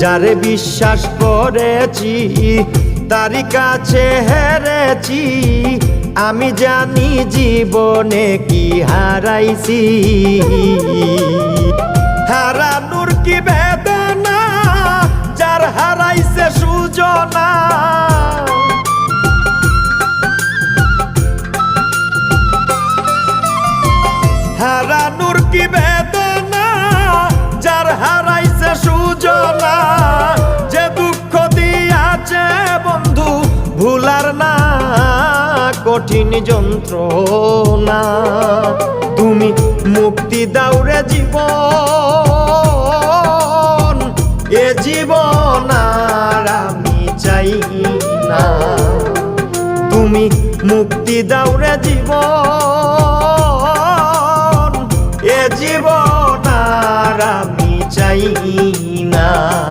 যারে বিশ্বাস করেছি তারি কাছে হেরেছি, আমি জানি জীবনে কি হারাইছি। হারানোর কি বেদনা, যার হারাইছে সুজনা। হারানোর কি বেদনা, যার হারাইছে সুজনা। যে দুঃখ দিয়াছে বন্ধু ভুলার না কঠিন যন্ত্রণা। তুমি মুক্তি দাও রে জীবন, এ জীবন আর আমি চাই না। তুমি মুক্তি দাও রে জীবন, এ জীবন আর আমি চাই